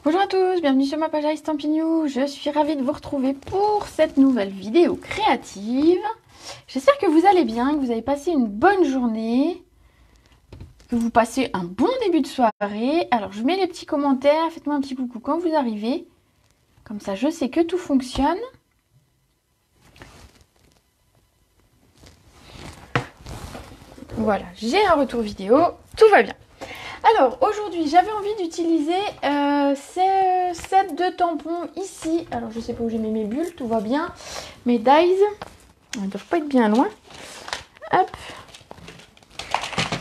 Bonjour à tous, bienvenue sur ma page Stampin' Je suis ravie de vous retrouver pour cette nouvelle vidéo créative. J'espère que vous allez bien, que vous avez passé une bonne journée, que vous passez un bon début de soirée. Alors je mets les petits commentaires, faites-moi un petit coucou quand vous arrivez. Comme ça je sais que tout fonctionne. Voilà, j'ai un retour vidéo, tout va bien. Alors aujourd'hui j'avais envie d'utiliser ces sets de tampons ici. Alors je sais pas où j'ai mis mes bulles, tout va bien. Mes dies, ils ne doivent pas être bien loin. Hop.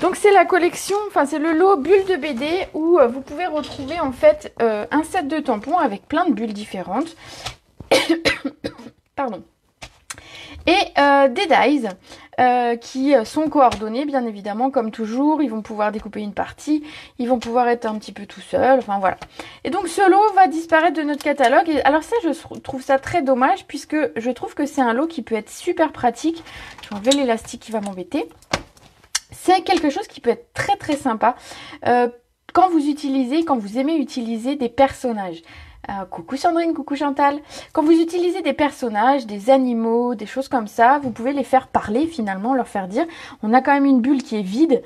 Donc c'est la collection, enfin c'est le lot bulles de BD où vous pouvez retrouver en fait un set de tampons avec plein de bulles différentes. Pardon. Et des dies qui sont coordonnés bien évidemment comme toujours. Ils vont pouvoir découper une partie, ils vont pouvoir être un petit peu tout seuls, enfin voilà. Et donc ce lot va disparaître de notre catalogue. Et alors ça je trouve ça très dommage puisque je trouve que c'est un lot qui peut être super pratique. Je vais enlever l'élastique qui va m'embêter. C'est quelque chose qui peut être très très sympa quand vous aimez utiliser des personnages. Coucou Sandrine, coucou Chantal. Quand vous utilisez des personnages, des animaux, des choses comme ça, vous pouvez les faire parler finalement, leur faire dire. On a quand même une bulle qui est vide,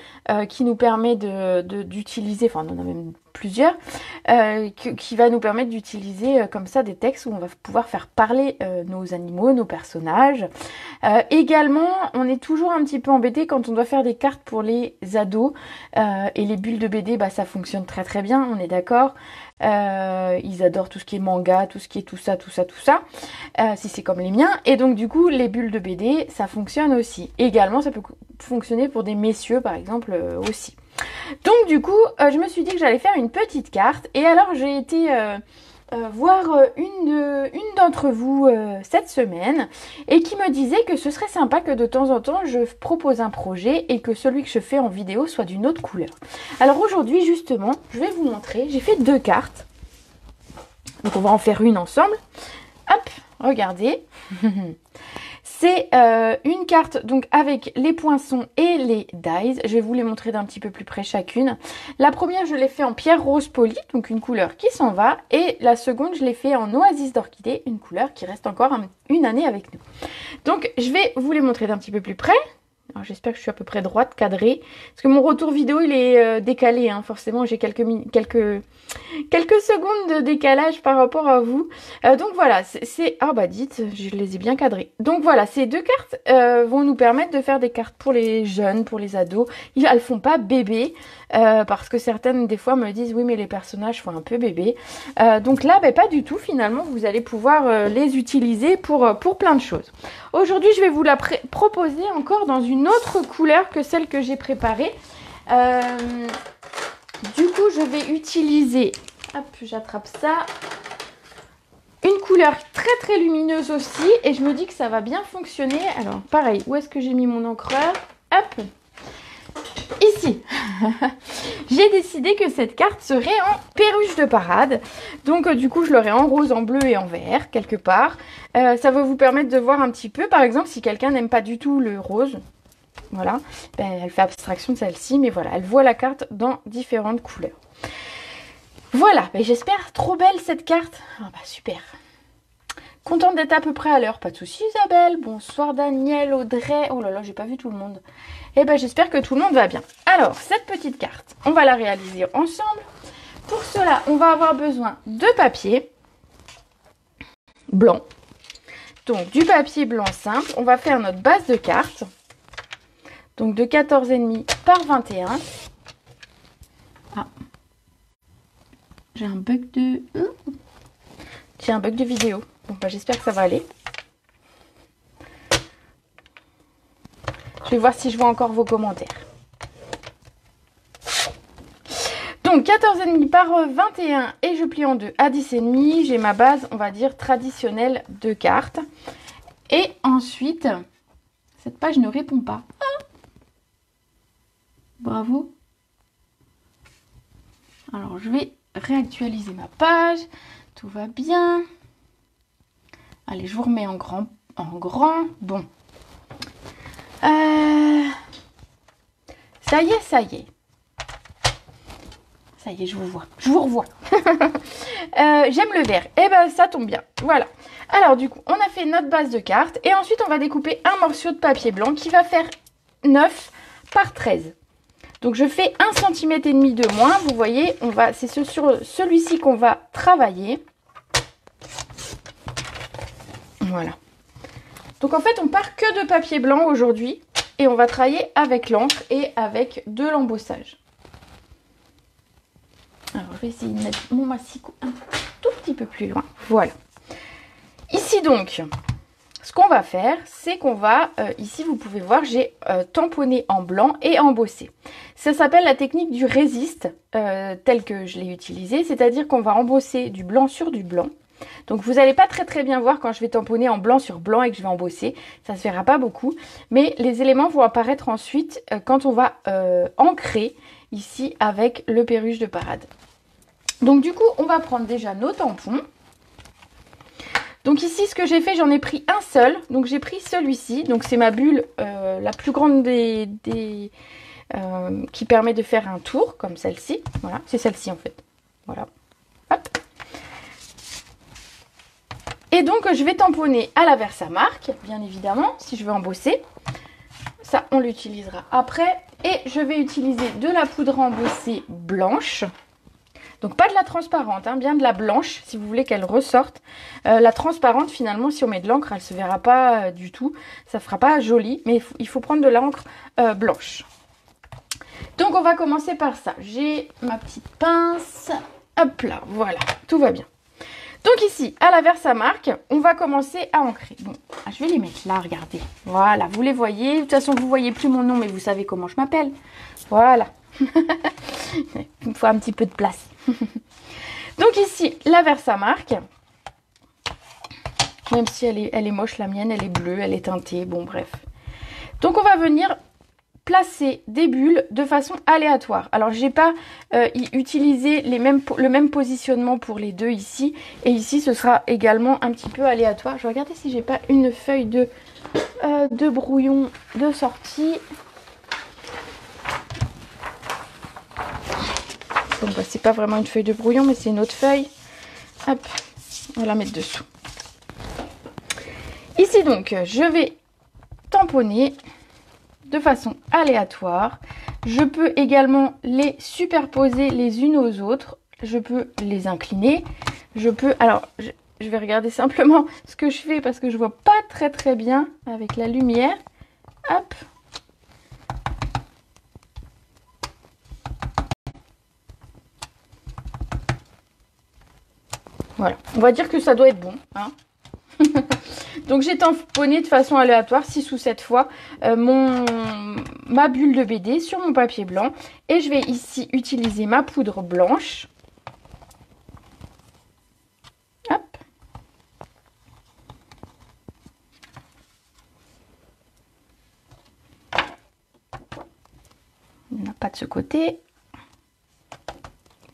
qui nous permet d'utiliser, enfin on en a même plusieurs, qui va nous permettre d'utiliser comme ça des textes où on va pouvoir faire parler nos animaux, nos personnages. Également, on est toujours un petit peu embêté quand on doit faire des cartes pour les ados. Et les bulles de BD, bah, ça fonctionne très très bien, on est d'accord. Ils adorent tout ce qui est manga, tout ce qui est tout ça, si c'est comme les miens. Et donc du coup, les bulles de BD, ça fonctionne aussi. Également, ça peut fonctionner pour des messieurs, par exemple, aussi. Donc du coup, je me suis dit que j'allais faire une petite carte. Et alors, j'ai été voir une d'entre vous cette semaine et qui me disait que ce serait sympa que de temps en temps, je propose un projet et que celui que je fais en vidéo soit d'une autre couleur. Alors aujourd'hui, justement, je vais vous montrer. J'ai fait 2 cartes. Donc on va en faire une ensemble. Hop, regardez. C'est une carte donc avec les poinçons et les dies. Je vais vous les montrer d'un petit peu plus près chacune. La première, je l'ai fait en pierre rose polie, donc une couleur qui s'en va. Et la seconde, je l'ai fait en oasis d'orchidée, une couleur qui reste encore une année avec nous. Donc, je vais vous les montrer d'un petit peu plus près. J'espère que je suis à peu près droite, cadrée. Parce que mon retour vidéo, il est décalé. Hein. Forcément, j'ai quelques secondes de décalage par rapport à vous. Donc voilà, ah bah dites, je les ai bien cadrées. Donc voilà, ces 2 cartes vont nous permettre de faire des cartes pour les jeunes, pour les ados. Elles font pas bébé. Parce que certaines des fois me disent oui mais les personnages font un peu bébé. Donc là bah, pas du tout, finalement vous allez pouvoir les utiliser pour plein de choses. Aujourd'hui je vais vous la proposer encore dans une autre couleur que celle que j'ai préparée. Du coup je vais utiliser, hop j'attrape ça, une couleur très très lumineuse aussi et je me dis que ça va bien fonctionner. Alors pareil, où est-ce que j'ai mis mon encreur? Hop, ici. J'ai décidé que cette carte serait en perruche de parade. Donc du coup je l'aurai en rose, en bleu et en vert quelque part. Ça va vous permettre de voir un petit peu, par exemple si quelqu'un n'aime pas du tout le rose. Voilà, ben, elle fait abstraction de celle-ci, mais voilà, elle voit la carte dans différentes couleurs. Voilà, ben, j'espère trop belle cette carte. Ah bah super. Contente d'être à peu près à l'heure, pas de soucis Isabelle. Bonsoir Daniel, Audrey. Oh là là, j'ai pas vu tout le monde. Et ben j'espère que tout le monde va bien. Alors, cette petite carte, on va la réaliser ensemble. Pour cela, on va avoir besoin de papier blanc. Donc du papier blanc simple. On va faire notre base de carte. Donc de 14,5 par 21. Ah. J'ai un bug de... J'ai un bug de vidéo. Bon, bah, j'espère que ça va aller. Je vais voir si je vois encore vos commentaires. Donc 14,5 par 21 et je plie en deux à 10,5. J'ai ma base, on va dire, traditionnelle de cartes. Et ensuite, cette page ne répond pas. Ah, bravo. Alors je vais réactualiser ma page. Tout va bien. Allez, je vous remets en grand. Bon. Ça y est. Ça y est, je vous vois. Je vous revois. J'aime le vert. Et ben ça tombe bien. Voilà. Alors du coup, on a fait notre base de carte. Et ensuite, on va découper un morceau de papier blanc qui va faire 9 par 13. Donc je fais 1,5 cm de moins. Vous voyez, c'est sur celui-ci qu'on va travailler. Voilà. Donc en fait, on part que de papier blanc aujourd'hui. Et on va travailler avec l'encre et avec de l'embossage. Alors, je vais essayer de mettre mon massicot un tout petit peu plus loin. Voilà. Ici donc, ce qu'on va faire, c'est qu'on va, ici vous pouvez voir, j'ai tamponné en blanc et embossé. Ça s'appelle la technique du résiste, telle que je l'ai utilisée. C'est-à-dire qu'on va embosser du blanc sur du blanc. Donc vous n'allez pas très bien voir quand je vais tamponner en blanc sur blanc et que je vais embosser. Ça ne se verra pas beaucoup. Mais les éléments vont apparaître ensuite quand on va ancrer ici avec le perruche de parade. Donc du coup, on va prendre déjà nos tampons. Donc ici, ce que j'ai fait, j'en ai pris un seul. Donc j'ai pris celui-ci. Donc c'est ma bulle la plus grande qui permet de faire un tour, comme celle-ci. Voilà, c'est celle-ci en fait. Voilà. Hop. Et donc, je vais tamponner à la Versamark, bien évidemment, si je veux embosser. Ça, on l'utilisera après. Et je vais utiliser de la poudre embossée blanche. Donc, pas de la transparente, hein, bien de la blanche, si vous voulez qu'elle ressorte. La transparente, finalement, si on met de l'encre, elle ne se verra pas du tout. Ça ne fera pas joli, mais il faut prendre de l'encre blanche. Donc, on va commencer par ça. J'ai ma petite pince. Hop là, voilà, tout va bien. Donc ici, à la Versamark, on va commencer à ancrer. Bon, je vais les mettre là, regardez. Voilà, vous les voyez. De toute façon, vous ne voyez plus mon nom, mais vous savez comment je m'appelle. Voilà. Il me faut un petit peu de place. Donc ici, la Versamark. Même si elle est moche, la mienne, elle est bleue, elle est teintée. Bon, bref. Donc on va venir placer des bulles de façon aléatoire. Alors j'ai pas utilisé le même positionnement pour les deux ici, et ici ce sera également un petit peu aléatoire. Je vais regarder si j'ai pas une feuille de brouillon de sortie. Bon bah c'est pas vraiment une feuille de brouillon, mais c'est une autre feuille. Hop, on va la mettre dessous. Ici donc je vais tamponner de façon aléatoire. Je peux également les superposer les unes aux autres. Je peux les incliner. Je peux... Alors, je vais regarder simplement ce que je fais parce que je vois pas très bien avec la lumière. Hop. Voilà. On va dire que ça doit être bon, hein. Donc j'ai tamponné de façon aléatoire 6 ou 7 fois ma bulle de BD sur mon papier blanc. Et je vais ici utiliser ma poudre blanche. Hop. Il n'y en a pas de ce côté.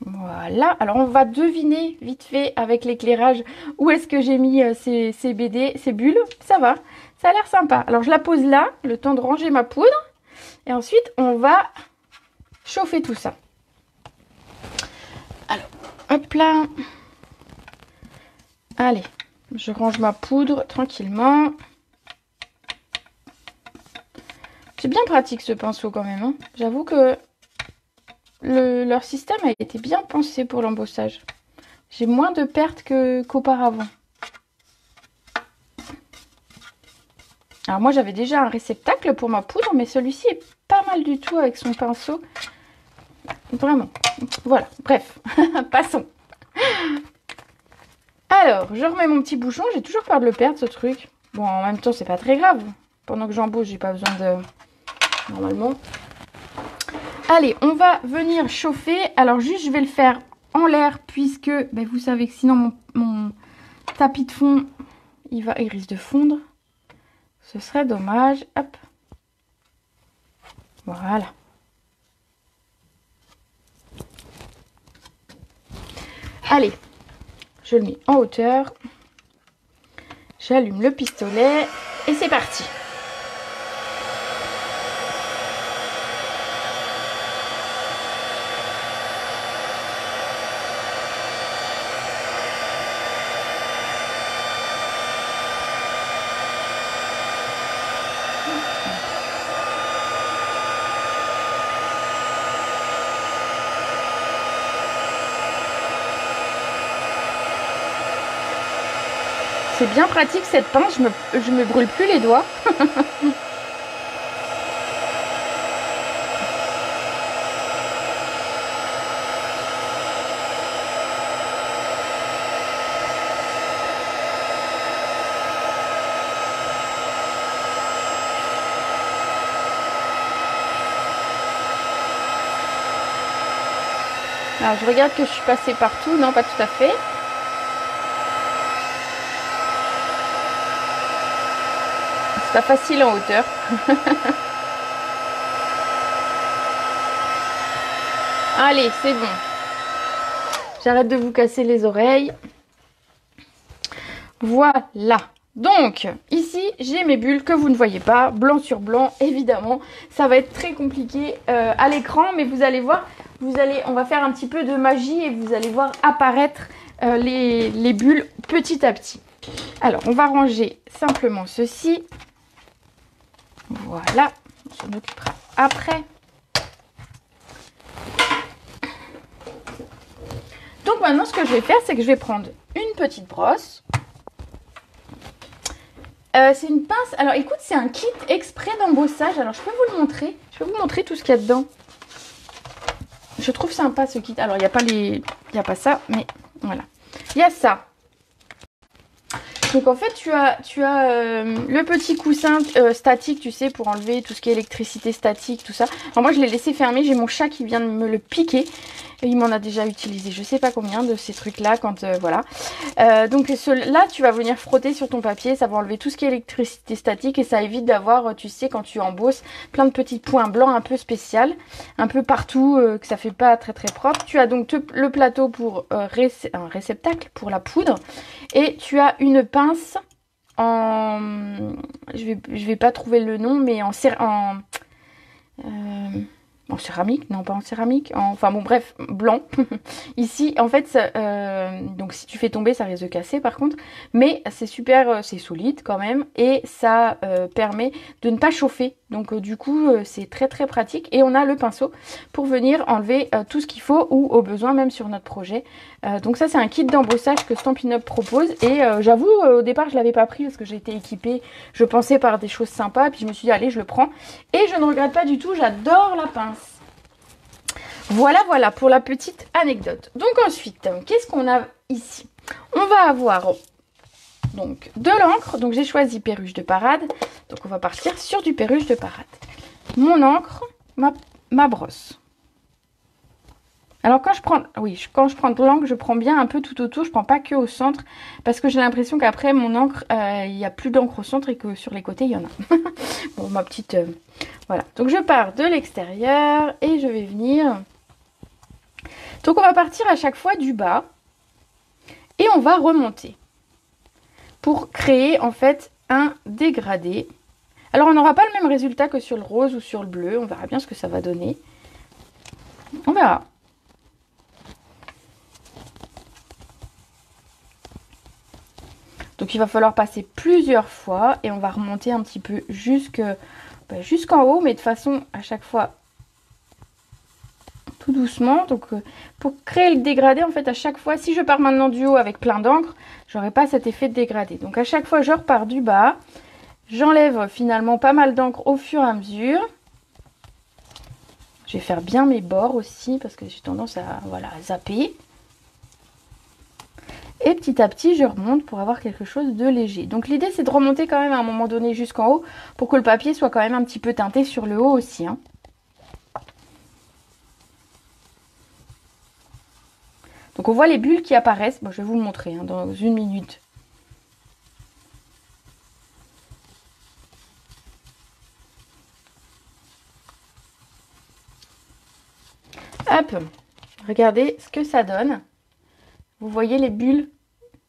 Voilà, alors on va deviner vite fait avec l'éclairage où est-ce que j'ai mis ces BD, ces bulles. Ça va, ça a l'air sympa. Alors je la pose là, le temps de ranger ma poudre. Et ensuite on va chauffer tout ça. Alors, hop là. Allez, je range ma poudre tranquillement. C'est bien pratique ce pinceau quand même, hein. J'avoue que leur système a été bien pensé pour l'embossage. J'ai moins de pertes qu'auparavant. Alors moi j'avais déjà un réceptacle pour ma poudre, mais celui-ci est pas mal du tout avec son pinceau. Vraiment. Voilà, bref, passons. Alors, je remets mon petit bouchon. J'ai toujours peur de le perdre ce truc. Bon, en même temps, c'est pas très grave. Pendant que j'embosse, j'ai pas besoin de... Normalement... Allez, on va venir chauffer. Alors juste, je vais le faire en l'air puisque ben, vous savez que sinon mon tapis de fond, il risque de fondre. Ce serait dommage. Hop. Voilà. Allez, je le mets en hauteur. J'allume le pistolet et c'est parti. c'est bien pratique cette pince, je me brûle plus les doigts. Alors je regarde que je suis passée partout, non pas tout à fait. C'est pas facile en hauteur. Allez, c'est bon. J'arrête de vous casser les oreilles. Voilà. Donc, ici, j'ai mes bulles que vous ne voyez pas, blanc sur blanc, évidemment. Ça va être très compliqué à l'écran, mais vous allez voir, on va faire un petit peu de magie et vous allez voir apparaître les bulles petit à petit. Alors, on va ranger simplement ceci. Voilà, on s'en occupera après. Donc maintenant, ce que je vais faire, c'est que je vais prendre une petite brosse. C'est une pince. Alors écoute, c'est un kit exprès d'embossage. Alors je peux vous le montrer. Je peux vous montrer tout ce qu'il y a dedans. Je trouve sympa ce kit. Alors il n'y a pas ça, mais voilà. Il y a ça. Donc en fait, tu as le petit coussin statique, tu sais, pour enlever tout ce qui est électricité statique, tout ça. Alors moi, je l'ai laissé fermer. J'ai mon chat qui vient de me le piquer. Et il m'en a déjà utilisé je sais pas combien de ces trucs-là. Voilà. Donc là, tu vas venir frotter sur ton papier. Ça va enlever tout ce qui est électricité statique. Et ça évite d'avoir, tu sais, quand tu embosses, plein de petits points blancs un peu spécial. Un peu partout, que ça fait pas très très propre. Tu as donc le plateau pour un réceptacle pour la poudre. Et tu as une pince en... Je vais pas trouver le nom, mais en céramique, non pas en céramique, enfin bon bref, blanc. Ici en fait, donc si tu fais tomber ça risque de casser par contre, mais c'est super, c'est solide quand même et ça permet de ne pas chauffer. Donc du coup c'est très très pratique et on a le pinceau pour venir enlever tout ce qu'il faut ou au besoin même sur notre projet. Donc ça c'est un kit d'embossage que Stampin' Up propose et j'avoue au départ je l'avais pas pris parce que j'ai été équipée, je pensais par des choses sympas puis je me suis dit allez je le prends et je ne regrette pas du tout, j'adore la pince. Voilà pour la petite anecdote. Donc ensuite, qu'est-ce qu'on a ici? On va avoir donc de l'encre. Donc j'ai choisi perruche de parade. Donc on va partir sur du perruche de parade. Mon encre, ma brosse. Alors quand je prends de l'encre, je prends bien un peu tout autour. Je prends pas que au centre parce que j'ai l'impression qu'après mon encre, il n'y a plus d'encre au centre et que sur les côtés il y en a. Bon, ma petite, voilà. Donc je pars de l'extérieur et je vais venir. Donc on va partir à chaque fois du bas et on va remonter pour créer en fait un dégradé. Alors on n'aura pas le même résultat que sur le rose ou sur le bleu, on verra bien ce que ça va donner. On verra. Donc il va falloir passer plusieurs fois et on va remonter un petit peu jusqu'en haut, mais de façon à chaque fois tout doucement. Donc pour créer le dégradé en fait à chaque fois, si je pars maintenant du haut avec plein d'encre, j'aurai pas cet effet de dégradé. Donc à chaque fois je repars du bas, j'enlève finalement pas mal d'encre au fur et à mesure. Je vais faire bien mes bords aussi parce que j'ai tendance à voilà, zapper. Et petit à petit je remonte pour avoir quelque chose de léger. Donc l'idée c'est de remonter quand même à un moment donné jusqu'en haut pour que le papier soit quand même un petit peu teinté sur le haut aussi, hein. Donc on voit les bulles qui apparaissent. Bon, je vais vous le montrer hein, dans une minute. Hop, regardez ce que ça donne. Vous voyez les bulles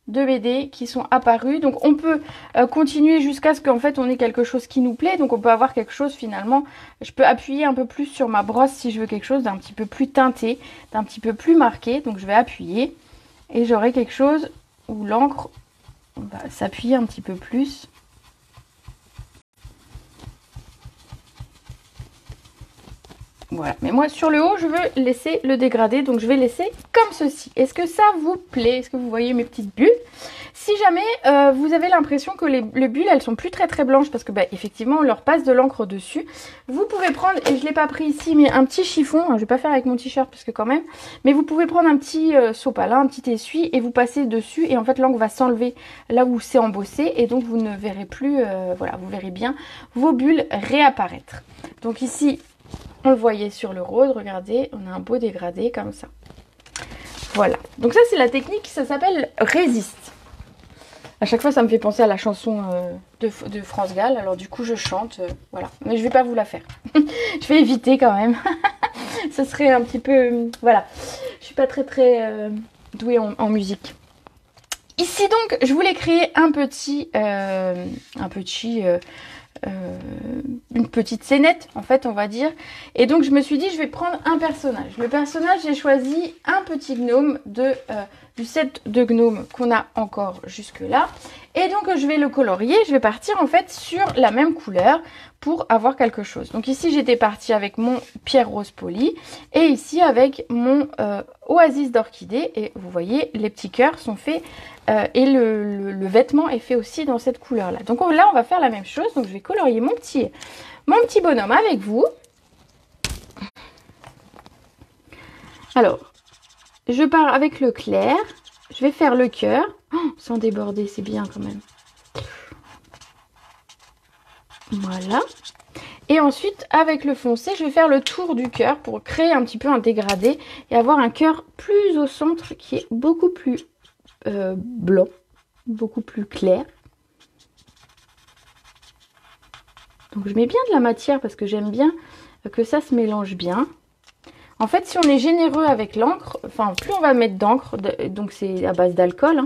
de BD qui sont apparues. Donc on peut continuer jusqu'à ce qu'en fait on ait quelque chose qui nous plaît. Donc on peut avoir quelque chose finalement. Je peux appuyer un peu plus sur ma brosse si je veux quelque chose d'un petit peu plus teinté, d'un petit peu plus marqué. Donc je vais appuyer et j'aurai quelque chose où l'encre va s'appuyer un petit peu plus. Voilà, mais moi sur le haut je veux laisser le dégradé, donc je vais laisser comme ceci. Est-ce que ça vous plaît? Est-ce que vous voyez mes petites bulles? Si jamais vous avez l'impression que les bulles elles sont plus très blanches parce que bah, effectivement on leur passe de l'encre dessus, vous pouvez prendre, et je l'ai pas pris ici, mais un petit chiffon, je vais pas faire avec mon t-shirt parce que quand même, mais vous pouvez prendre un petit sopalin, un petit essuie et vous passez dessus et en fait l'encre va s'enlever là où c'est embossé et donc vous ne verrez plus, voilà, vous verrez bien vos bulles réapparaître. Donc ici on le voyait sur le rose, regardez, on a un beau dégradé comme ça. Voilà, donc ça c'est la technique, ça s'appelle Résiste. À chaque fois, ça me fait penser à la chanson de France Gall. Alors du coup, je chante, voilà. Mais je vais pas vous la faire. Je vais éviter quand même. Ça serait un petit peu... voilà. Je suis pas très douée en musique. Ici donc, je voulais créer une petite scénette en fait on va dire, et donc je me suis dit je vais prendre un personnage. Le personnage, j'ai choisi un petit gnome du set de gnomes qu'on a encore jusque là, et donc je vais le colorier. Je vais partir en fait sur la même couleur pour avoir quelque chose. Donc ici j'étais partie avec mon pierre rose polie et ici avec mon oasis d'orchidée, et vous voyez les petits cœurs sont faits et le vêtement est fait aussi dans cette couleur là. Donc là on va faire la même chose, donc je vais colorier mon petit bonhomme avec vous. Alors je pars avec le clair, je vais faire le cœur, sans déborder, c'est bien quand même. Voilà. Et ensuite avec le foncé je vais faire le tour du cœur pour créer un petit peu un dégradé et avoir un cœur plus au centre qui est beaucoup plus blanc, beaucoup plus clair. Donc je mets bien de la matière parce que j'aime bien que ça se mélange bien. En fait, si on est généreux avec l'encre, enfin plus on va mettre d'encre, donc c'est à base d'alcool, hein,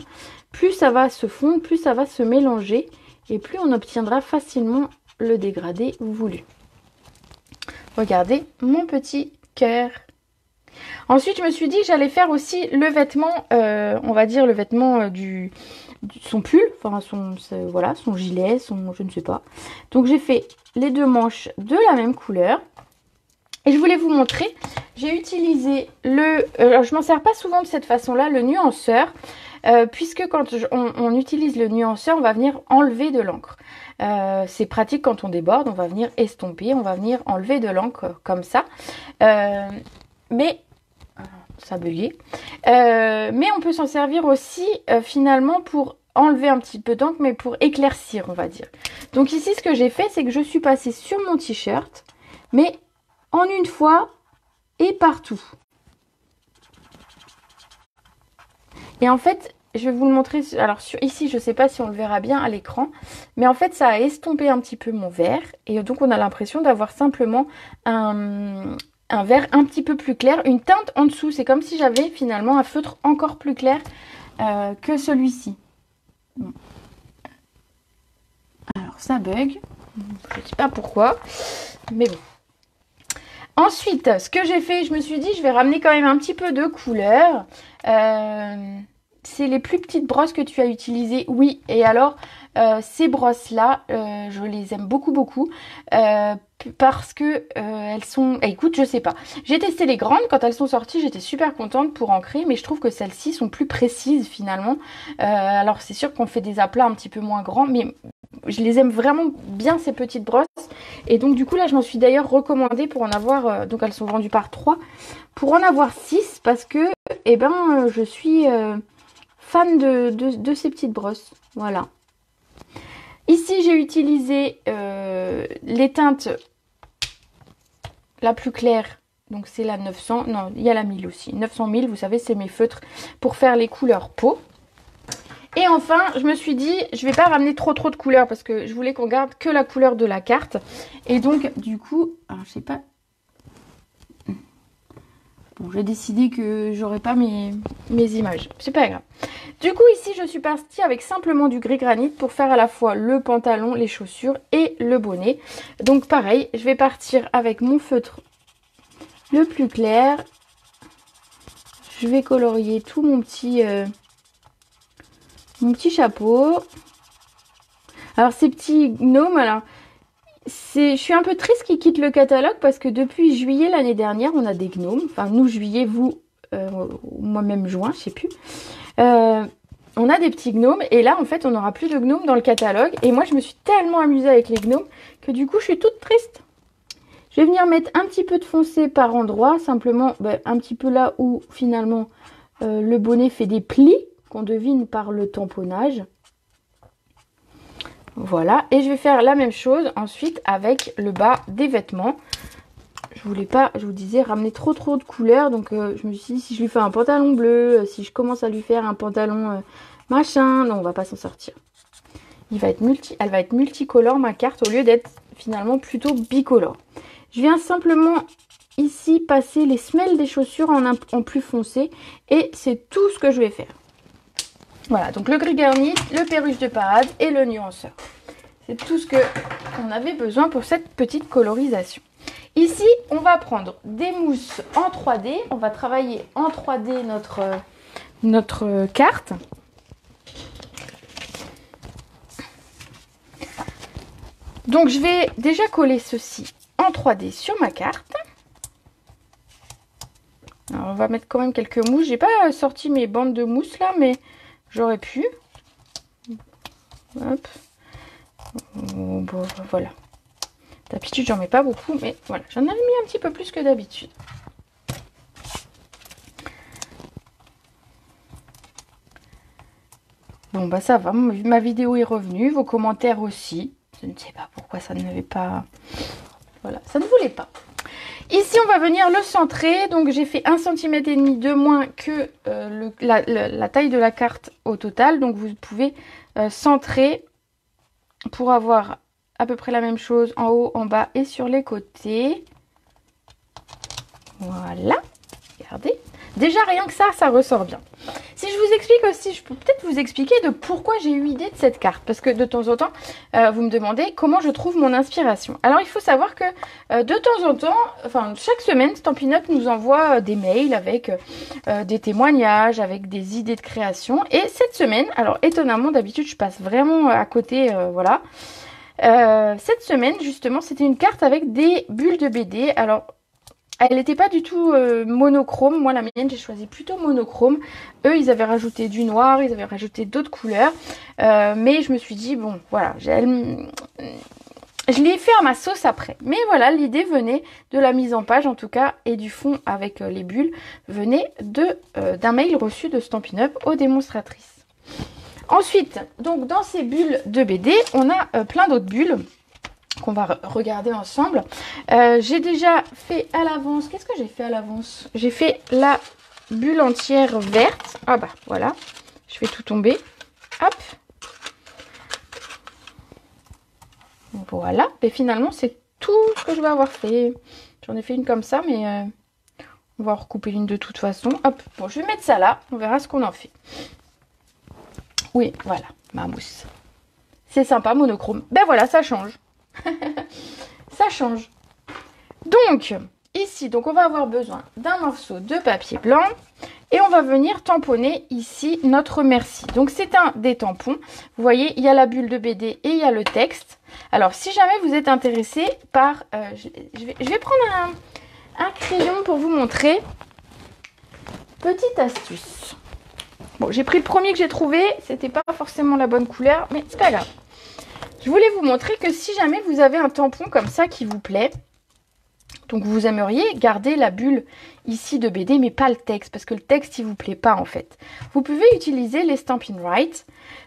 plus ça va se fondre, plus ça va se mélanger et plus on obtiendra facilement le dégradé voulu. Regardez mon petit cœur. Ensuite, je me suis dit que j'allais faire aussi le vêtement, on va dire le vêtement son pull, enfin voilà, son gilet, je ne sais pas. Donc j'ai fait les deux manches de la même couleur. Et je voulais vous montrer, j'ai utilisé alors je m'en sers pas souvent de cette façon-là, le nuanceur, puisque quand on utilise le nuanceur, on va venir enlever de l'encre. C'est pratique quand on déborde, on va venir estomper, on va venir enlever de l'encre comme ça. Mais ça a bugué. Mais on peut s'en servir aussi finalement pour enlever un petit peu d'encre, mais pour éclaircir, on va dire. Donc ici, ce que j'ai fait, c'est que je suis passée sur mon t-shirt, mais en une fois et partout. Et en fait, je vais vous le montrer. Alors ici, je ne sais pas si on le verra bien à l'écran, mais en fait, ça a estompé un petit peu mon verre. Et donc, on a l'impression d'avoir simplement un vert un petit peu plus clair, une teinte en dessous. C'est comme si j'avais finalement un feutre encore plus clair que celui-ci. Bon. Alors, ça bug. Je ne sais pas pourquoi, mais bon. Ensuite, ce que j'ai fait, je me suis dit, je vais ramener quand même un petit peu de couleur. C'est les plus petites brosses que tu as utilisées. Oui, et alors, ces brosses-là, je les aime beaucoup. Parce que elles sont... écoute, je sais pas. J'ai testé les grandes. Quand elles sont sorties, j'étais super contente pour ancrer. Mais je trouve que celles-ci sont plus précises finalement. Alors, c'est sûr qu'on fait des aplats un petit peu moins grands. Mais je les aime vraiment bien, ces petites brosses. Et donc, du coup, là, je m'en suis d'ailleurs recommandée pour en avoir... donc, elles sont vendues par 3. Pour en avoir 6. Parce que, eh ben, je suis fan de ces petites brosses. Voilà. Ici, j'ai utilisé les teintes la plus claire. Donc, c'est la 900. Non, il y a la 1000 aussi. 900 1000, vous savez, c'est mes feutres pour faire les couleurs peau. Et enfin, je me suis dit, je vais pas ramener trop de couleurs parce que je voulais qu'on garde que la couleur de la carte. Et donc, du coup, alors, je sais pas... Bon, j'ai décidé que j'aurais pas mes images. C'est pas grave. Du coup, ici, je suis partie avec simplement du gris granit pour faire à la fois le pantalon, les chaussures et le bonnet. Donc, pareil, je vais partir avec mon feutre le plus clair. Je vais colorier tout mon petit chapeau. Alors, ces petits gnomes, alors... Je suis un peu triste qu'ils quittent le catalogue parce que depuis juillet l'année dernière, on a des gnomes. Enfin, nous juillet, vous, moi-même juin, je sais plus. on a des petits gnomes. Et là, en fait, on n'aura plus de gnomes dans le catalogue. Et moi, je me suis tellement amusée avec les gnomes que du coup, je suis toute triste. Je vais venir mettre un petit peu de foncé par endroit. Simplement, un petit peu là où, finalement, le bonnet fait des plis qu'on devine par le tamponnage. Voilà. Et je vais faire la même chose ensuite avec le bas des vêtements. Je voulais pas, je vous disais, ramener trop de couleurs. Donc je me suis dit, si je lui fais un pantalon bleu, si je commence à lui faire un pantalon machin, non, on va pas s'en sortir. Elle va être multicolore ma carte au lieu d'être finalement plutôt bicolore. Je viens simplement ici passer les semelles des chaussures en plus foncé. Et c'est tout ce que je vais faire. Voilà, donc le gris garni, le perruche de parade et le nuanceur. C'est tout ce qu'on avait besoin pour cette petite colorisation. Ici, on va prendre des mousses en 3D. On va travailler en 3D notre carte. Donc, je vais déjà coller ceci en 3D sur ma carte. Alors, on va mettre quand même quelques mousses. J'ai pas sorti mes bandes de mousse là, mais j'aurais pu. Hop. Bon, voilà. D'habitude, j'en mets pas beaucoup, mais voilà, j'en avais mis un petit peu plus que d'habitude. Bon, bah ça va, ma vidéo est revenue, vos commentaires aussi. Je ne sais pas pourquoi ça n'avait pas... Voilà, ça ne voulait pas. Ici, on va venir le centrer. Donc, j'ai fait 1,5 cm de moins que la taille de la carte au total. Donc, vous pouvez centrer pour avoir à peu près la même chose en haut, en bas et sur les côtés. Voilà. Regardez. Déjà, rien que ça ressort bien. Si je vous explique aussi, je peux peut-être vous expliquer de pourquoi j'ai eu idée de cette carte. Parce que de temps en temps, vous me demandez comment je trouve mon inspiration. Alors, il faut savoir que de temps en temps, enfin, chaque semaine, Stampin' Up nous envoie des mails avec des témoignages, avec des idées de création. Et cette semaine, alors étonnamment, d'habitude, je passe vraiment à côté, voilà. Cette semaine, justement, c'était une carte avec des bulles de BD. Alors, elle n'était pas du tout monochrome. Moi, la mienne, j'ai choisi plutôt monochrome. Eux, ils avaient rajouté du noir, ils avaient rajouté d'autres couleurs. Mais je me suis dit, bon, voilà, je l'ai fait à ma sauce après. Mais voilà, l'idée venait de la mise en page, en tout cas, et du fond avec les bulles, venait d'un mail reçu de Stampin' Up aux démonstratrices. Ensuite, donc dans ces bulles de BD, on a plein d'autres bulles qu'on va regarder ensemble. J'ai déjà fait à l'avance. Qu'est-ce que j'ai fait à l'avance? J'ai fait la bulle entière verte. Ah bah voilà. Je fais tout tomber. Hop. Voilà. Et finalement, c'est tout ce que je vais avoir fait. J'en ai fait une comme ça, mais on va recouper l'une de toute façon. Hop. Bon, je vais mettre ça là. On verra ce qu'on en fait. Oui, voilà. Ma mousse. C'est sympa, monochrome. Ben voilà, ça change. Ça change. Donc, ici, donc on va avoir besoin d'un morceau de papier blanc et on va venir tamponner ici notre merci. Donc, c'est un des tampons. Vous voyez, il y a la bulle de BD et il y a le texte. Alors, si jamais vous êtes intéressé par... je vais prendre un crayon pour vous montrer. Petite astuce. Bon, j'ai pris le premier que j'ai trouvé. C'était pas forcément la bonne couleur, mais c'est pas grave. Je voulais vous montrer que si jamais vous avez un tampon comme ça qui vous plaît, donc vous aimeriez garder la bulle ici de BD, mais pas le texte, parce que le texte, il vous plaît pas en fait. Vous pouvez utiliser les Stampin' Write.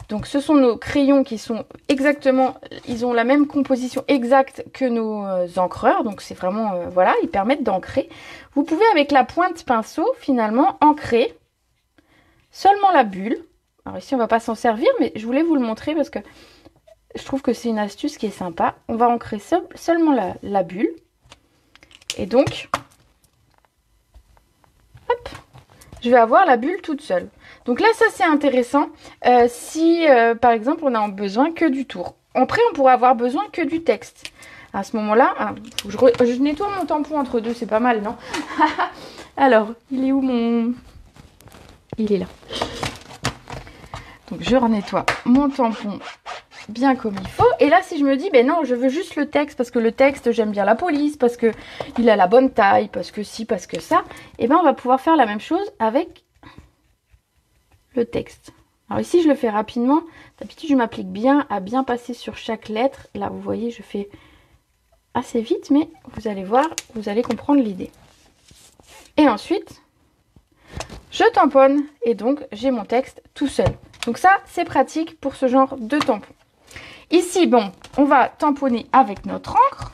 Donc ce sont nos crayons qui sont exactement, ils ont la même composition exacte que nos encreurs. Donc c'est vraiment, voilà, ils permettent d'ancrer. Vous pouvez avec la pointe pinceau, finalement, ancrer seulement la bulle. Alors ici, on va pas s'en servir, mais je voulais vous le montrer parce que je trouve que c'est une astuce qui est sympa. On va ancrer seulement la bulle. Et donc, hop, je vais avoir la bulle toute seule. Donc là, ça c'est intéressant si, par exemple, on a besoin que du tour. Après, on pourrait avoir besoin que du texte. À ce moment-là, je nettoie mon tampon entre deux, c'est pas mal, non? Alors, il est où mon... Il est là. Donc, je renettoie mon tampon bien comme il faut. Et là, si je me dis, ben non, je veux juste le texte, parce que le texte, j'aime bien la police, parce que il a la bonne taille, parce que si, parce que ça, et ben on va pouvoir faire la même chose avec le texte. Alors ici, je le fais rapidement. D'habitude, je m'applique bien à bien passer sur chaque lettre. Là, vous voyez, je fais assez vite, mais vous allez voir, vous allez comprendre l'idée. Et ensuite, je tamponne et donc j'ai mon texte tout seul. Donc ça, c'est pratique pour ce genre de tampon. Ici, bon, on va tamponner avec notre encre.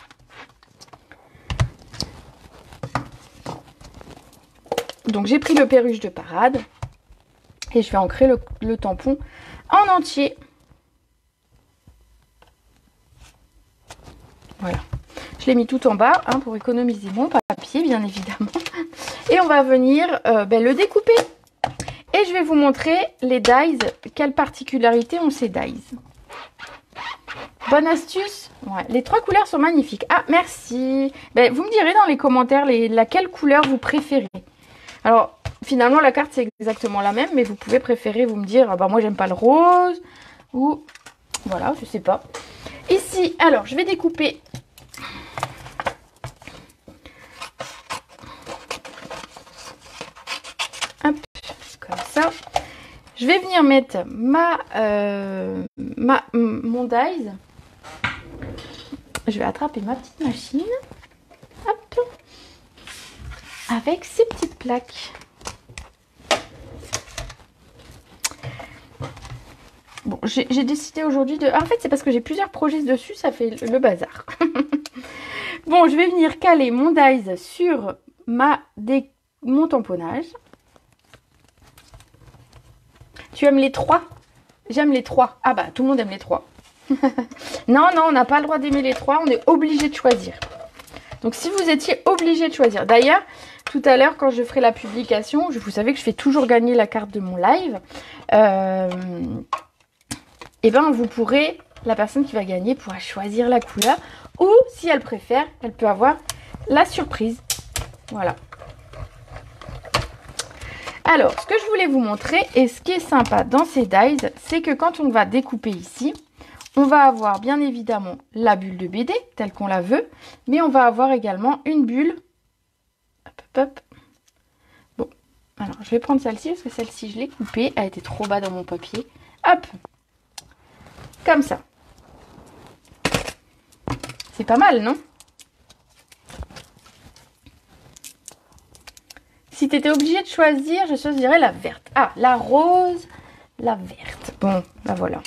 Donc j'ai pris le perruche de parade et je vais ancrer le tampon en entier. Voilà. Je l'ai mis tout en bas hein, pour économiser mon papier, bien évidemment. Et on va venir le découper. Et je vais vous montrer les dies, quelles particularités ont ces dies. Bonne astuce. Ouais, les 3 couleurs sont magnifiques. Ah, merci. Vous me direz dans les commentaires laquelle couleur vous préférez. Alors, finalement, la carte, c'est exactement la même, mais vous pouvez préférer vous me dire, ah bah moi, j'aime pas le rose, ou, voilà, je sais pas. Ici, alors, je vais découper. Hop, comme ça. Je vais venir mettre mon dies. Je vais attraper ma petite machine. Hop. Avec ces petites plaques. Bon, j'ai décidé aujourd'hui de... En fait, c'est parce que j'ai plusieurs projets dessus, ça fait le bazar. Bon, je vais venir caler mon dies sur mon tamponnage. Tu aimes les 3? J'aime les 3. Ah bah, tout le monde aime les 3. Non, on n'a pas le droit d'aimer les 3, on est obligé de choisir. Donc, si vous étiez obligé de choisir... D'ailleurs... Tout à l'heure, quand je ferai la publication, vous savez que je fais toujours gagner la carte de mon live. Et ben, vous pourrez, la personne qui va gagner pourra choisir la couleur. Ou, si elle préfère, elle peut avoir la surprise. Voilà. Alors, ce que je voulais vous montrer, et ce qui est sympa dans ces dies, c'est que quand on va découper ici, on va avoir bien évidemment la bulle de BD, telle qu'on la veut. Mais on va avoir également une bulle. Hop. Bon, alors je vais prendre celle-ci parce que celle-ci je l'ai coupée, elle était trop bas dans mon papier. Hop, comme ça. C'est pas mal, non? Si tu étais obligé de choisir, je choisirais la verte. Ah, la rose, la verte. Bon, bah voilà.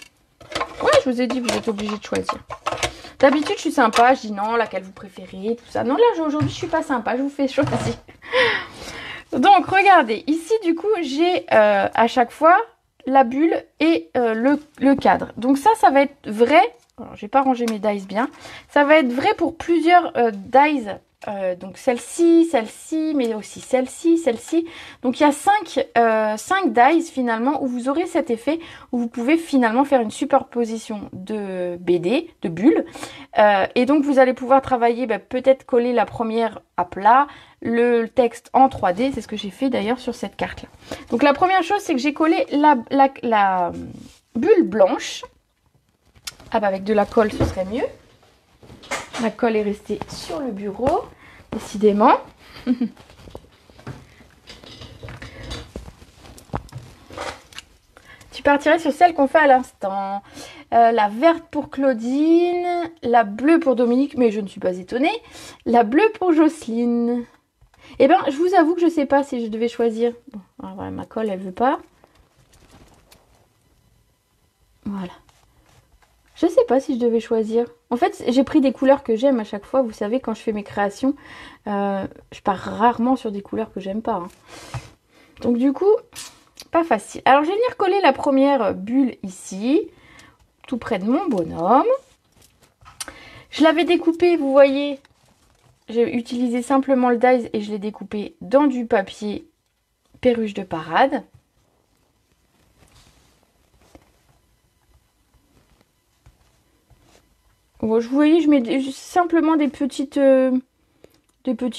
Ouais, je vous ai dit, vous êtes obligé de choisir. D'habitude, je suis sympa, je dis non, laquelle vous préférez, tout ça. Non, là, aujourd'hui, je suis pas sympa, je vous fais choisir. Donc, regardez, ici, du coup, j'ai à chaque fois la bulle et le cadre. Donc ça va être vrai. Alors, j'ai pas rangé mes dies bien. Ça va être vrai pour plusieurs dies. Donc celle-ci, mais aussi celle-ci. Donc il y a 5 dies finalement où vous aurez cet effet où vous pouvez finalement faire une superposition de BD, de bulles. Et donc vous allez pouvoir travailler, peut-être coller la première à plat, le texte en 3D. C'est ce que j'ai fait d'ailleurs sur cette carte-là. Donc la première chose, c'est que j'ai collé la bulle blanche. Ah bah avec de la colle, ce serait mieux. La colle est restée sur le bureau, décidément. Tu partirais sur celle qu'on fait à l'instant. La verte pour Claudine, la bleue pour Dominique, mais je ne suis pas étonnée. La bleue pour Jocelyne. Eh bien, je vous avoue que je ne sais pas si je devais choisir. Bon, alors voilà, ma colle, elle veut pas. Voilà. Je sais pas si je devais choisir. En fait, j'ai pris des couleurs que j'aime à chaque fois. Vous savez, quand je fais mes créations, je pars rarement sur des couleurs que j'aime pas. Hein. Donc du coup, pas facile. Alors, je vais venir coller la première bulle ici, tout près de mon bonhomme. Je l'avais découpé, vous voyez. J'ai utilisé simplement le dies et je l'ai découpé dans du papier perruche de parade. Bon, vous voyez, je mets simplement des petits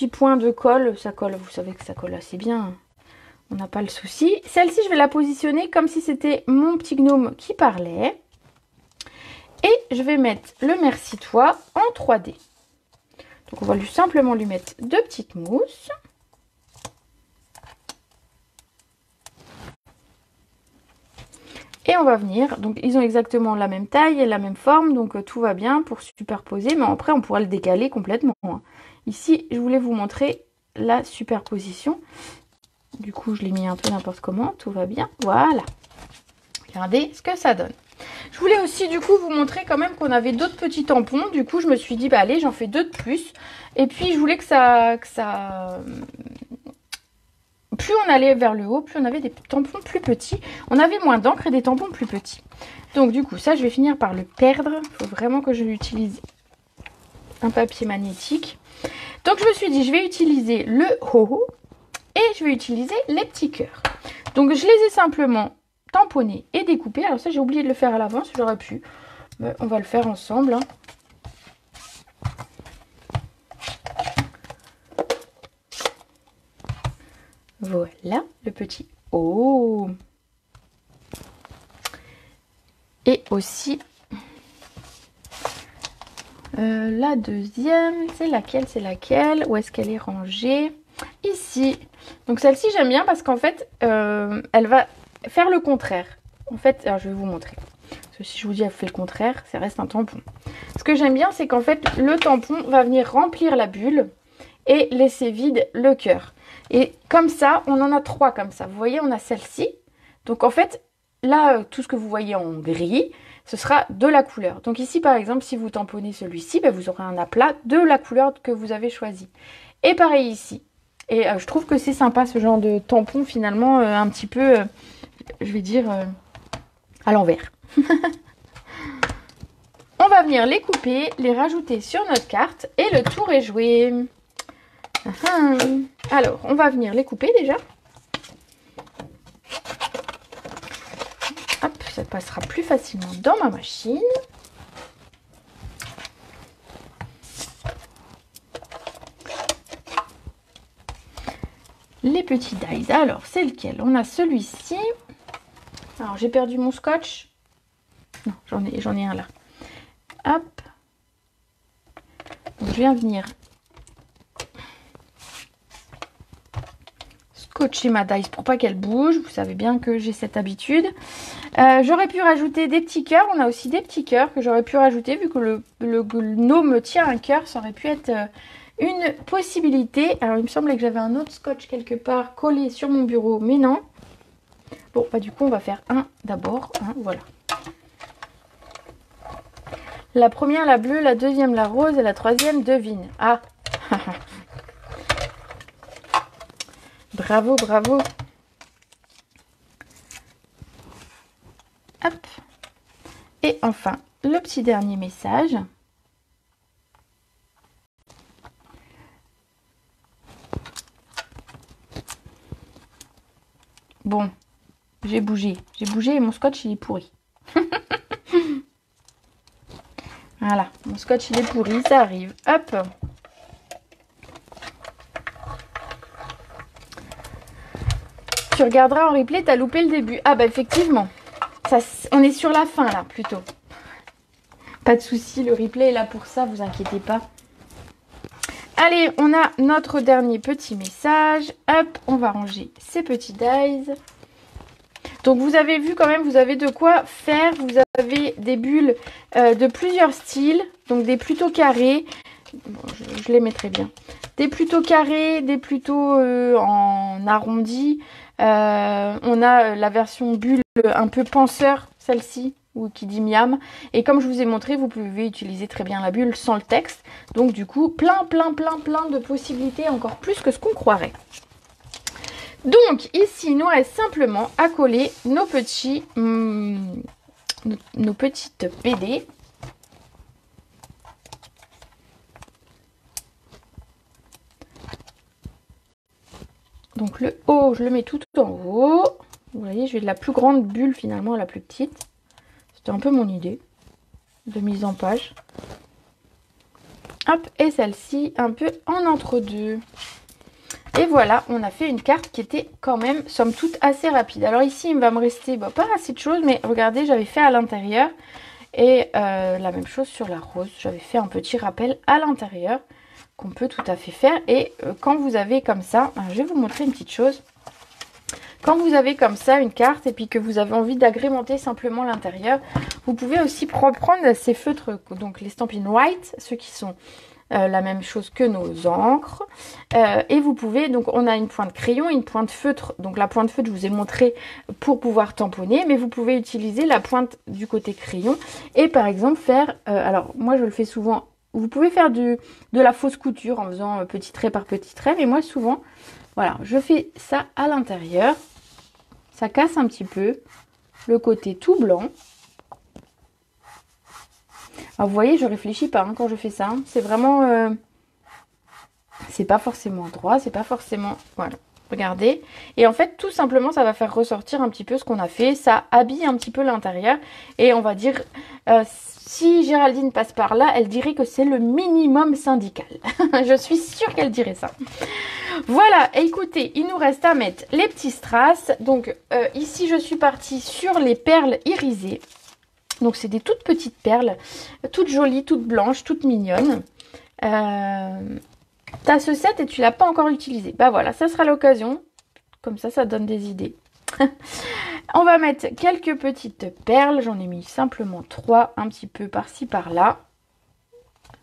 points de colle. Ça colle, vous savez que ça colle assez bien. On n'a pas le souci. Celle-ci, je vais la positionner comme si c'était mon petit gnome qui parlait. Et je vais mettre le merci toi en 3D. Donc on va simplement lui mettre 2 petites mousses. Et on va venir, donc ils ont exactement la même taille et la même forme, donc tout va bien pour superposer, mais après on pourra le décaler complètement. Ici, je voulais vous montrer la superposition. Du coup, je l'ai mis un peu n'importe comment, tout va bien. Voilà. Regardez ce que ça donne. Je voulais aussi du coup vous montrer quand même qu'on avait d'autres petits tampons. Du coup, je me suis dit, bah allez, j'en fais 2 de plus. Et puis, je voulais que ça... Plus on allait vers le haut, plus on avait des tampons plus petits. On avait moins d'encre et des tampons plus petits. Donc du coup, ça, je vais finir par le perdre. Il faut vraiment que je utilise un papier magnétique. Donc je me suis dit, je vais utiliser le haut et je vais utiliser les petits cœurs. Donc je les ai simplement tamponnés et découpés. Alors ça, j'ai oublié de le faire à l'avance, j'aurais pu. Mais on va le faire ensemble. Hein. Voilà, le petit O. Et aussi, la deuxième, c'est laquelle? C'est laquelle? Où est-ce qu'elle est rangée? Ici. Donc celle-ci, j'aime bien parce qu'en fait, elle va faire le contraire. En fait, alors je vais vous montrer. Parce que si je vous dis elle fait le contraire, ça reste un tampon. Ce que j'aime bien, c'est qu'en fait, le tampon va venir remplir la bulle et laisser vide le cœur. Et comme ça, on en a 3 comme ça. Vous voyez, on a celle-ci. Donc en fait, là, tout ce que vous voyez en gris, ce sera de la couleur. Donc ici, par exemple, si vous tamponnez celui-ci, ben, vous aurez un aplat de la couleur que vous avez choisi. Et pareil ici. Et je trouve que c'est sympa ce genre de tampon finalement un petit peu, je vais dire, à l'envers. On va venir les couper, les rajouter sur notre carte et le tour est joué. Alors, on va venir les couper déjà. Hop, ça passera plus facilement dans ma machine. Les petits dies, alors c'est lequel? On a celui-ci. Alors j'ai perdu mon scotch. Non, j'en ai un là. Hop. Donc, je viens venir scotcher ma dies pour pas qu'elle bouge. Vous savez bien que j'ai cette habitude. J'aurais pu rajouter des petits cœurs. On a aussi des petits cœurs que j'aurais pu rajouter vu que le gnome tient un cœur. Ça aurait pu être une possibilité. Alors il me semblait que j'avais un autre scotch quelque part collé sur mon bureau, mais non. Bon, bah du coup on va faire un d'abord. Voilà. La première la bleue, la deuxième la rose et la troisième devine. Ah. Bravo, bravo. Hop. Et enfin, le petit dernier message. Bon, j'ai bougé et mon scotch il est pourri. Voilà, mon scotch il est pourri, ça arrive. Hop. Tu regarderas en replay, t'as loupé le début. Ah bah effectivement, ça, on est sur la fin là plutôt. Pas de souci, le replay est là pour ça, vous inquiétez pas. Allez, on a notre dernier petit message. Hop, on va ranger ces petits dies. Donc vous avez vu quand même, vous avez de quoi faire. Vous avez des bulles de plusieurs styles. Donc des plutôt carrés. Bon, je les mettrai bien. Des plutôt carrés, des plutôt en arrondi. On a la version bulle un peu penseur, celle-ci, ou qui dit miam. Et comme je vous ai montré, vous pouvez utiliser très bien la bulle sans le texte. Donc du coup, plein de possibilités, encore plus que ce qu'on croirait. Donc ici, il nous reste simplement à coller nos petites BD. Donc le haut, je le mets tout en haut. Vous voyez, je vais de la plus grande bulle finalement à la plus petite. C'était un peu mon idée de mise en page. Hop, et celle-ci un peu en entre-deux. Et voilà, on a fait une carte qui était quand même, somme toute, assez rapide. Alors ici, il va me rester pas assez de choses, mais regardez, j'avais fait à l'intérieur. Et la même chose sur la rose. J'avais fait un petit rappel à l'intérieur qu'on peut tout à fait faire. Et quand vous avez comme ça, je vais vous montrer une petite chose. Quand vous avez comme ça une carte et puis que vous avez envie d'agrémenter simplement l'intérieur, vous pouvez aussi prendre ces feutres, donc les Stampin' White, ceux qui sont la même chose que nos encres. Et vous pouvez, donc on a une pointe crayon, une pointe feutre. Donc la pointe feutre, je vous ai montré pour pouvoir tamponner, mais vous pouvez utiliser la pointe du côté crayon et par exemple faire, alors moi je le fais souvent, vous pouvez faire de la fausse couture en faisant petit trait par petit trait, mais moi souvent, voilà, je fais ça à l'intérieur. Ça casse un petit peu le côté tout blanc. Alors vous voyez, je réfléchis pas quand je fais ça. Hein. C'est vraiment... c'est pas forcément droit, c'est pas forcément... Voilà, regardez. Et en fait, tout simplement, ça va faire ressortir un petit peu ce qu'on a fait. Ça habille un petit peu l'intérieur. Et on va dire... si Géraldine passe par là, elle dirait que c'est le minimum syndical. Je suis sûre qu'elle dirait ça. Voilà, écoutez, il nous reste à mettre les petits strass. Donc ici, je suis partie sur les perles irisées. Donc c'est des toutes petites perles, toutes jolies, toutes blanches, toutes mignonnes. T'as ce set et tu l'as pas encore utilisé. Bah voilà, ça sera l'occasion. Comme ça donne des idées. On va mettre quelques petites perles. J'en ai mis simplement 3, un petit peu par-ci, par-là.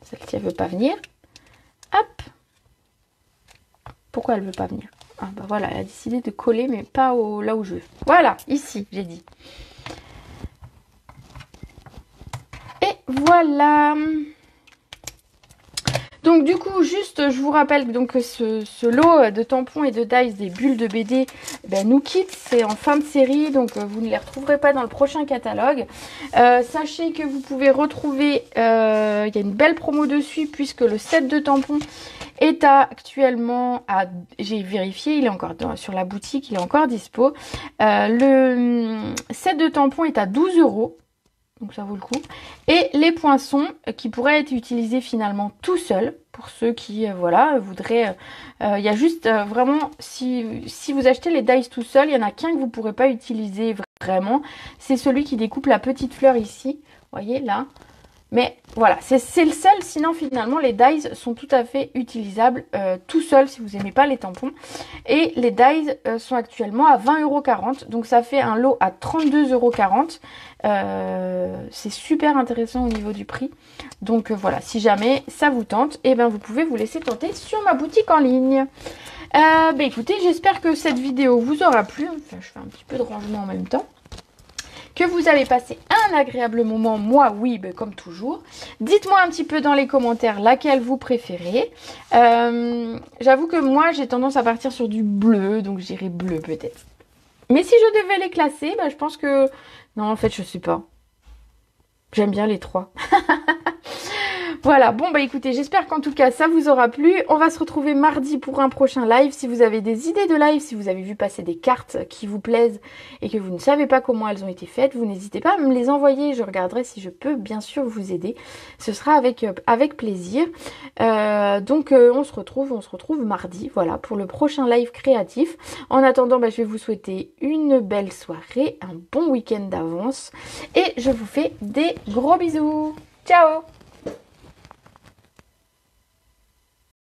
Celle-ci, elle veut pas venir. Hop. Pourquoi elle veut pas venir? Ah bah voilà, elle a décidé de coller, mais pas là où je veux. Voilà, ici, j'ai dit. Et voilà. Donc du coup, juste, je vous rappelle donc que ce lot de tampons et de dies des bulles de BD nous quitte. C'est en fin de série, donc vous ne les retrouverez pas dans le prochain catalogue. Sachez que vous pouvez retrouver, il y a une belle promo dessus puisque le set de tampons est actuellement à, j'ai vérifié, il est encore sur la boutique, il est encore dispo. Le set de tampons est à 12 €. Donc ça vaut le coup. Et les poinçons qui pourraient être utilisés finalement tout seuls. Pour ceux qui voilà, voudraient... il y a juste vraiment... Si vous achetez les dies tout seuls, il n'y en a qu'un que vous ne pourrez pas utiliser vraiment. C'est celui qui découpe la petite fleur ici. Vous voyez là. Mais voilà, c'est le seul. Sinon finalement les dies sont tout à fait utilisables tout seuls si vous n'aimez pas les tampons. Et les dies sont actuellement à 20,40 €. Donc ça fait un lot à 32,40 €. C'est super intéressant au niveau du prix. Donc voilà, si jamais ça vous tente, et ben vous pouvez vous laisser tenter sur ma boutique en ligne. Écoutez, j'espère que cette vidéo vous aura plu. Enfin, je fais un petit peu de rangement en même temps. Que vous avez passé un agréable moment, moi oui, comme toujours. Dites-moi un petit peu dans les commentaires laquelle vous préférez. J'avoue que moi j'ai tendance à partir sur du bleu, donc j'irai bleu peut-être. Mais si je devais les classer, je pense que... Non, en fait, je sais pas. J'aime bien les trois. Voilà, bon écoutez, j'espère qu'en tout cas ça vous aura plu. On va se retrouver mardi pour un prochain live. Si vous avez des idées de live, si vous avez vu passer des cartes qui vous plaisent et que vous ne savez pas comment elles ont été faites, vous n'hésitez pas à me les envoyer. Je regarderai si je peux bien sûr vous aider. Ce sera avec plaisir. On se retrouve mardi, voilà, pour le prochain live créatif. En attendant, je vais vous souhaiter une belle soirée, un bon week-end d'avance et je vous fais des gros bisous. Ciao!